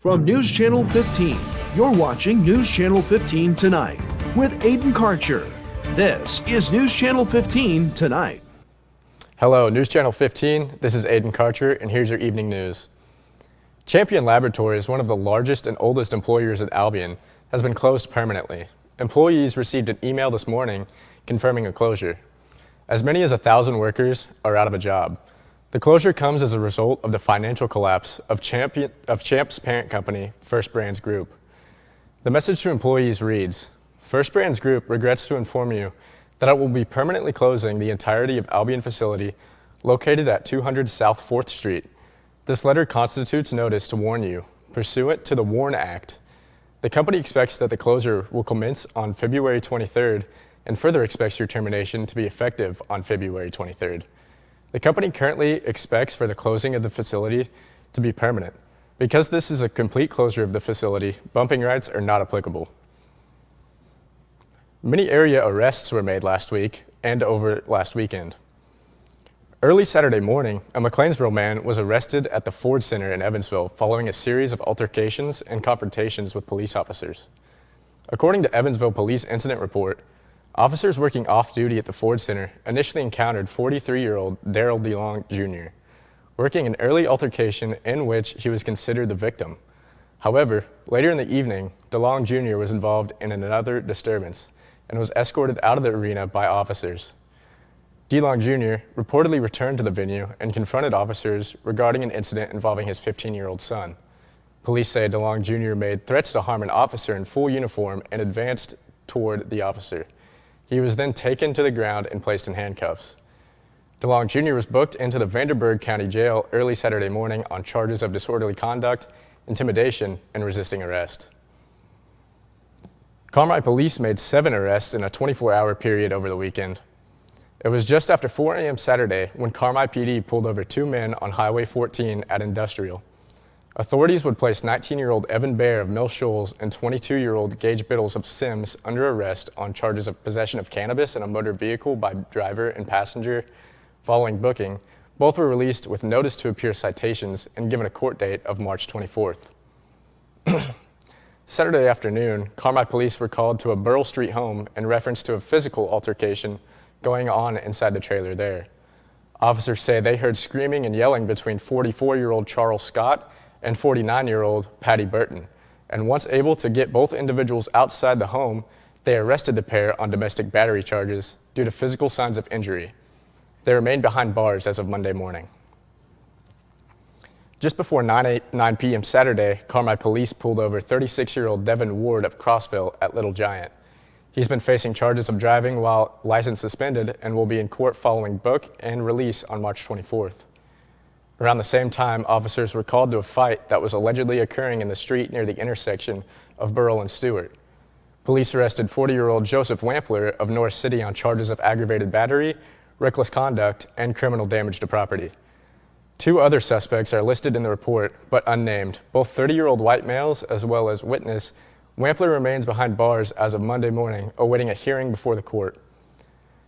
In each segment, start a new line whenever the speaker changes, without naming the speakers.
From News Channel 15, you're watching News Channel 15 Tonight with Aiden Karcher. This is News Channel 15 Tonight.
Hello, News Channel 15. This is Aiden Karcher, and here's your evening news. Champion Laboratories, one of the largest and oldest employers at Albion, has been closed permanently. Employees received an email this morning confirming a closure. As many as 1,000 workers are out of a job. The closure comes as a result of the financial collapse of Champ's parent company, First Brands Group. The message to employees reads, First Brands Group regrets to inform you that it will be permanently closing the entirety of Albion facility located at 200 South 4th Street. This letter constitutes notice to warn you, pursuant to the WARN Act. The company expects that the closure will commence on February 23rd and further expects your termination to be effective on February 23rd. The company currently expects for the closing of the facility to be permanent. Because this is a complete closure of the facility, bumping rights are not applicable. Many area arrests were made last week and over last weekend. Early Saturday morning, a McLeansville man was arrested at the Ford Center in Evansville following a series of altercations and confrontations with police officers. According to Evansville Police Incident Report, officers working off-duty at the Ford Center initially encountered 43-year-old Darrell DeLong Jr., working an early altercation in which he was considered the victim. However, later in the evening, DeLong Jr. was involved in another disturbance and was escorted out of the arena by officers. DeLong Jr. reportedly returned to the venue and confronted officers regarding an incident involving his 15-year-old son. Police say DeLong Jr. made threats to harm an officer in full uniform and advanced toward the officer. He was then taken to the ground and placed in handcuffs. DeLong Jr. was booked into the Vanderburgh County Jail early Saturday morning on charges of disorderly conduct, intimidation, and resisting arrest. Carmi police made 7 arrests in a 24-hour period over the weekend. It was just after 4 a.m. Saturday when Carmi PD pulled over 2 men on Highway 14 at Industrial. Authorities would place 19-year-old Evan Baer of Mill Shoals and 22-year-old Gage Biddles of Sims under arrest on charges of possession of cannabis in a motor vehicle by driver and passenger. Following booking, both were released with notice to appear citations and given a court date of March 24th. Saturday afternoon, Carmi police were called to a Burrell Street home in reference to a physical altercation going on inside the trailer there. Officers say they heard screaming and yelling between 44-year-old Charles Scott and 49-year-old Patty Burton, and once able to get both individuals outside the home, they arrested the pair on domestic battery charges due to physical signs of injury. They remain behind bars as of Monday morning. Just before 9 p.m. Saturday, Carmi police pulled over 36-year-old Devin Ward of Crossville at Little Giant. He's been facing charges of driving while license suspended and will be in court following book and release on March 24th. Around the same time, officers were called to a fight that was allegedly occurring in the street near the intersection of Burrell and Stewart. Police arrested 40-year-old Joseph Wampler of North City on charges of aggravated battery, reckless conduct, and criminal damage to property. 2 other suspects are listed in the report, but unnamed, both 30-year-old white males as well as witness. Wampler remains behind bars as of Monday morning, awaiting a hearing before the court.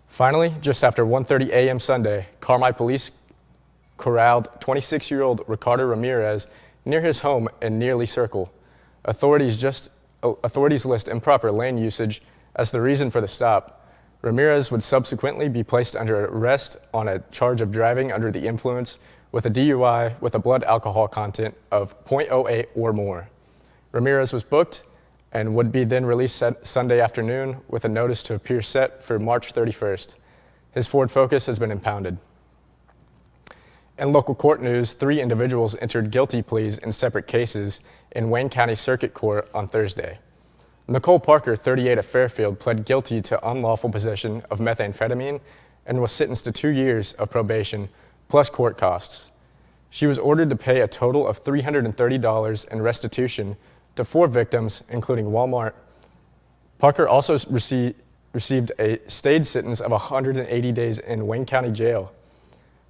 Finally, just after 1:30 a.m. Sunday, Carmi police corralled 26-year-old Ricardo Ramirez near his home in Nearly Circle. Authorities list improper lane usage as the reason for the stop. Ramirez would subsequently be placed under arrest on a charge of driving under the influence with a DUI with a blood alcohol content of .08 or more. Ramirez was booked and would be then released Sunday afternoon with a notice to appear set for March 31st. His Ford Focus has been impounded. In local court news, 3 individuals entered guilty pleas in separate cases in Wayne County Circuit Court on Thursday. Nicole Parker, 38 of Fairfield, pled guilty to unlawful possession of methamphetamine and was sentenced to 2 years of probation plus court costs. She was ordered to pay a total of $330 in restitution to 4 victims, including Walmart. Parker also received a stayed sentence of 180 days in Wayne County Jail,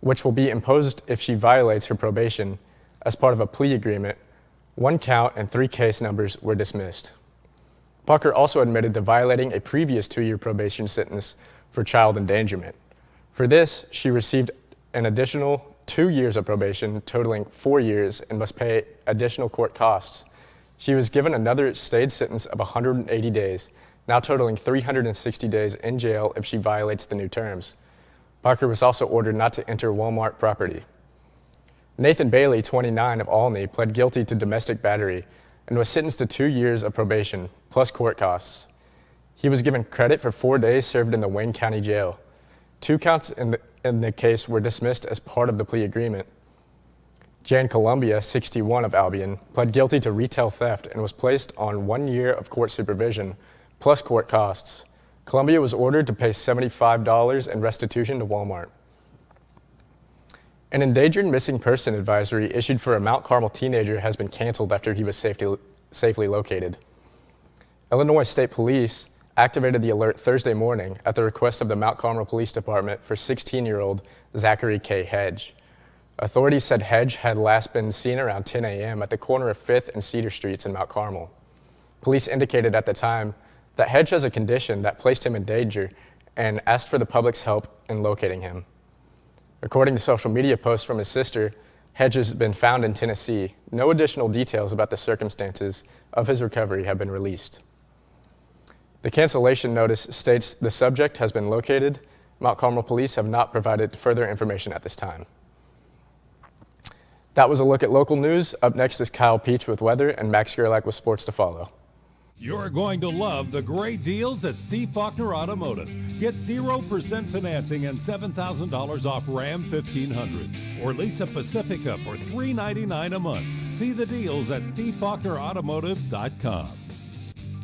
which will be imposed if she violates her probation. As part of a plea agreement, 1 count and 3 case numbers were dismissed. Parker also admitted to violating a previous 2-year probation sentence for child endangerment. For this, she received an additional 2 years of probation, totaling 4 years, and must pay additional court costs. She was given another stayed sentence of 180 days, now totaling 360 days in jail if she violates the new terms. Parker was also ordered not to enter Walmart property. Nathan Bailey, 29, of Olney, pled guilty to domestic battery and was sentenced to 2 years of probation, plus court costs. He was given credit for 4 days served in the Wayne County Jail. 2 counts in the case were dismissed as part of the plea agreement. Jan Columbia, 61, of Albion, pled guilty to retail theft and was placed on 1 year of court supervision, plus court costs. Columbia was ordered to pay $75 in restitution to Walmart. An endangered missing person advisory issued for a Mount Carmel teenager has been canceled after he was safely located. Illinois State Police activated the alert Thursday morning at the request of the Mount Carmel Police Department for 16-year-old Zachary K. Hedge. Authorities said Hedge had last been seen around 10 a.m. at the corner of 5th and Cedar Streets in Mount Carmel. Police indicated at the time that Hedge has a condition that placed him in danger and asked for the public's help in locating him. According to social media posts from his sister, Hedge has been found in Tennessee. No additional details about the circumstances of his recovery have been released. The cancellation notice states the subject has been located. Mount Carmel police have not provided further information at this time. That was a look at local news. Up next is Kyle Peach with weather and Max Gerlach with sports to follow.
You're going to love the great deals at Steve Faulkner Automotive. Get 0% financing and $7,000 off Ram 1500s or lease a Pacifica for $399 a month. See the deals at stevefaulknerautomotive.com.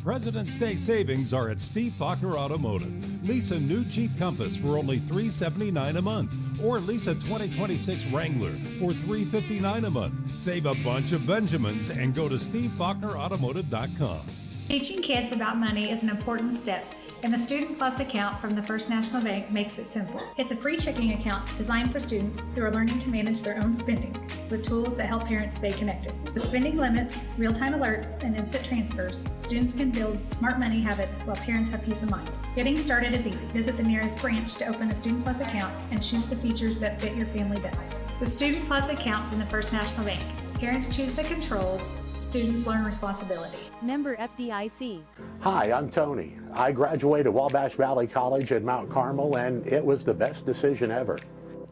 President's Day savings are at Steve Faulkner Automotive. Lease a new Jeep Compass for only $379 a month or lease a 2026 Wrangler for $359 a month. Save a bunch of Benjamins and go to stevefaulknerautomotive.com.
Teaching kids about money is an important step, and the Student Plus account from the First National Bank makes it simple. It's a free checking account designed for students who are learning to manage their own spending with tools that help parents stay connected. With spending limits, real-time alerts, and instant transfers, students can build smart money habits while parents have peace of mind. Getting started is easy. Visit the nearest branch to open a Student Plus account and choose the features that fit your family best. The Student Plus account from the First National Bank. Parents choose the controls, students learn responsibility.
Member FDIC.
Hi, I'm Tony. I graduated Wabash Valley College at Mount Carmel, and it was the best decision ever.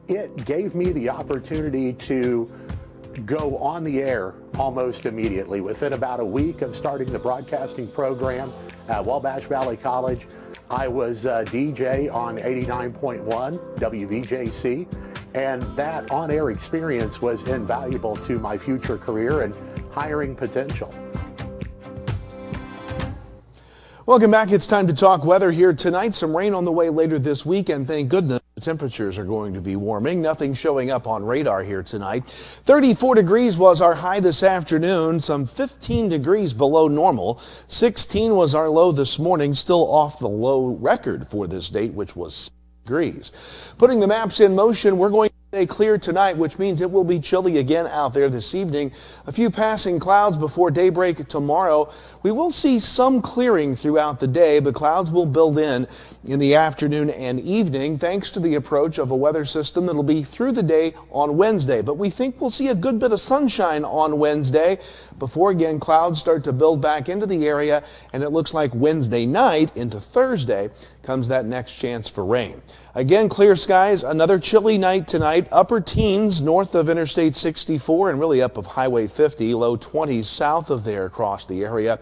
It gave me the opportunity to go on the air almost immediately. Within about a week of starting the broadcasting program at Wabash Valley College, I was a DJ on 89.1 WVJC, and that on-air experience was invaluable to my future career and hiring potential.
Welcome back. It's time to talk weather here tonight. Some rain on the way later this weekend. Thank goodness the temperatures are going to be warming. Nothing showing up on radar here tonight. 34 degrees was our high this afternoon, some 15 degrees below normal. 16 was our low this morning, still off the low record for this date, which was 6 degrees. Putting the maps in motion, we're going to stay clear tonight, which means it will be chilly again out there this evening. A few passing clouds before daybreak tomorrow. We will see some clearing throughout the day, but clouds will build in the afternoon and evening thanks to the approach of a weather system that'll be through the day on Wednesday. But we think we'll see a good bit of sunshine on Wednesday before again clouds start to build back into the area, and it looks like Wednesday night into Thursday comes that next chance for rain. Again, clear skies, another chilly night tonight, upper teens north of Interstate 64 and really up of Highway 50, low 20s south of there across the area.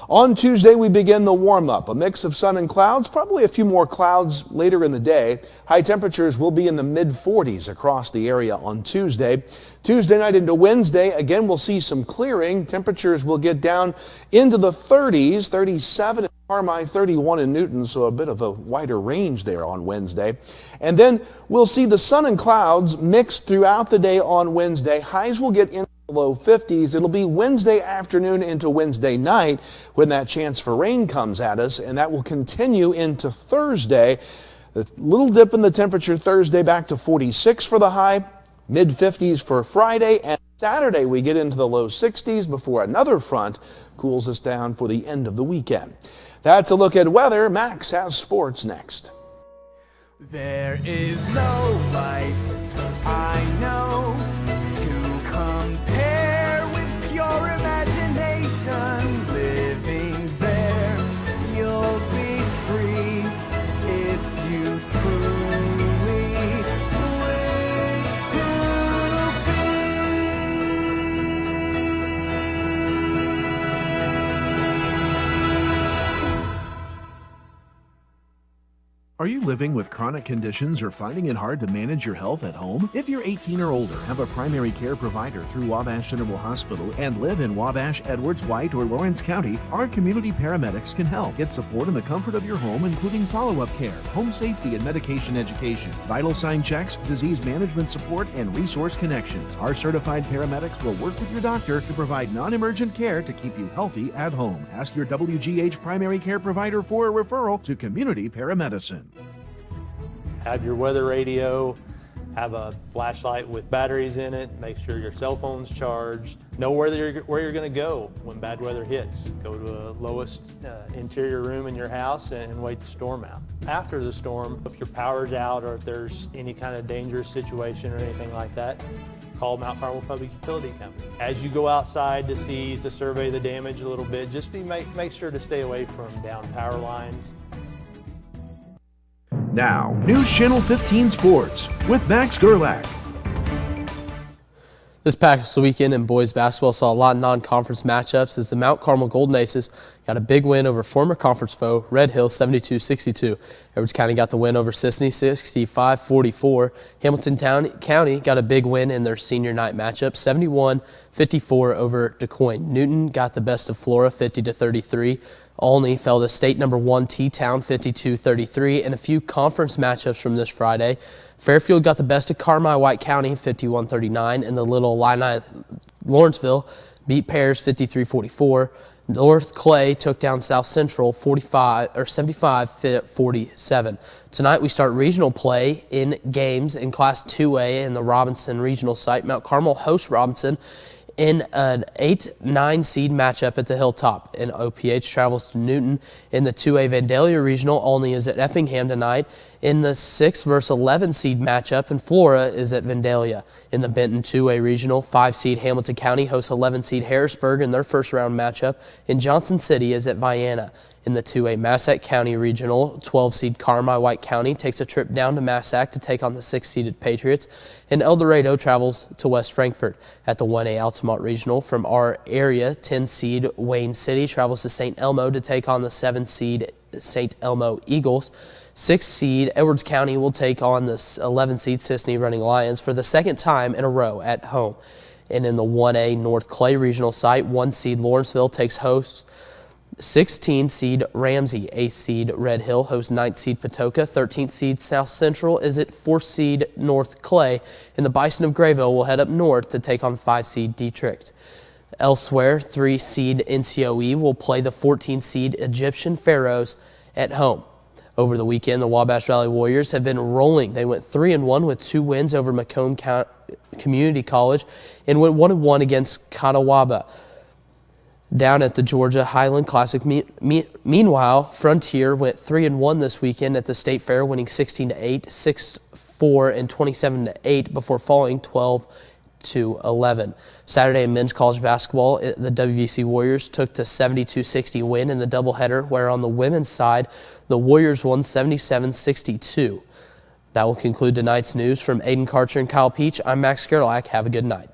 On Tuesday, we begin the warm-up, a mix of sun and clouds, probably a few more clouds later in the day. High temperatures will be in the mid-40s across the area on Tuesday. Tuesday night into Wednesday, again, we'll see some clearing. Temperatures will get down into the 30s, 37 in Carmi, 31 in Newton, so a bit of a wider range there on Wednesday. And then we'll see the sun and clouds mixed throughout the day on Wednesday. Highs will get into the low 50s. It'll be Wednesday afternoon into Wednesday night when that chance for rain comes at us, and that will continue into Thursday. The little dip in the temperature Thursday back to 46 for the high, mid-50s for Friday, and Saturday we get into the low 60s before another front cools us down for the end of the weekend. That's a look at weather. Max has sports next.
There is no life I know to compare with pure imagination.
Are you living with chronic conditions or finding it hard to manage your health at home? If you're 18 or older, have a primary care provider through Wabash General Hospital, and live in Wabash, Edwards, White, or Lawrence County, our community paramedics can help. Get support in the comfort of your home, including follow-up care, home safety and medication education, vital sign checks, disease management support, and resource connections. Our certified paramedics will work with your doctor to provide non-emergent care to keep you healthy at home. Ask your WGH primary care provider for a referral to community paramedicine.
Have your weather radio, have a flashlight with batteries in it, make sure your cell phone's charged, know where you're going to go when bad weather hits. Go to the lowest interior room in your house and wait the storm out. After the storm, if your power's out or if there's any kind of dangerous situation or anything like that, call Mount Carmel Public Utility Company. As you go outside to survey the damage a little bit, just make sure to stay away from down power lines.
Now, News Channel 15 Sports with Max Gerlach.
This past weekend in boys basketball saw a lot of non-conference matchups as the Mount Carmel Golden Aces got a big win over former conference foe Red Hill 72-62. Edwards County got the win over Sisney 65-44. Hamilton County got a big win in their senior night matchup 71-54 over DeCoin. Newton got the best of Flora 50-33. Olney fell to state number 1 T-Town 52-33. And a few conference matchups from this Friday. Fairfield got the best of Carmi White County 51-39, and the Little Illini Lawrenceville beat Pears 53-44. North Clay took down South Central 75-47. Tonight we start regional play in games in Class 2A in the Robinson regional site. Mount Carmel hosts Robinson in an 8-9 seed matchup at the Hilltop. And OPH travels to Newton in the 2A Vandalia Regional. Olney is at Effingham tonight in the 6 versus 11 seed matchup, and Flora is at Vandalia. In the Benton 2A Regional, 5 seed Hamilton County hosts 11 seed Harrisburg in their first round matchup, and Johnson City is at Vienna. In the 2A Massac County Regional, 12 seed Carmi White County takes a trip down to Massac to take on the 6-seeded Patriots, and El Dorado travels to West Frankfort. At the 1A Altamont Regional, from our area, 10 seed Wayne City travels to St. Elmo to take on the 7 seed St. Elmo Eagles. 6 seed Edwards County will take on the 11 seed Sisney Running Lions for the second time in a row at home. And in the 1A North Clay Regional site, 1 seed Lawrenceville takes host 16 seed Ramsey. 8 seed Red Hill hosts 9th seed Patoka. 13th seed South Central is at 4th seed North Clay, and the Bison of Grayville will head up north to take on 5 seed Dietrich. Elsewhere, 3 seed NCOE will play the 14 seed Egyptian Pharaohs at home. Over the weekend, the Wabash Valley Warriors have been rolling. They went 3-1 with 2 wins over Macomb Community College and went 1-1 against Catawba down at the Georgia Highland Classic. Meanwhile, Frontier went 3-1 this weekend at the State Fair, winning 16-8, 6-4, and 27-8 before falling 12-11. Saturday in men's college basketball, the WVC Warriors took the 72-60 win in the doubleheader, where on the women's side, the Warriors won 77-62. That will conclude tonight's news. From Aiden Karcher and Kyle Peach, I'm Max Gerlach. Have a good night.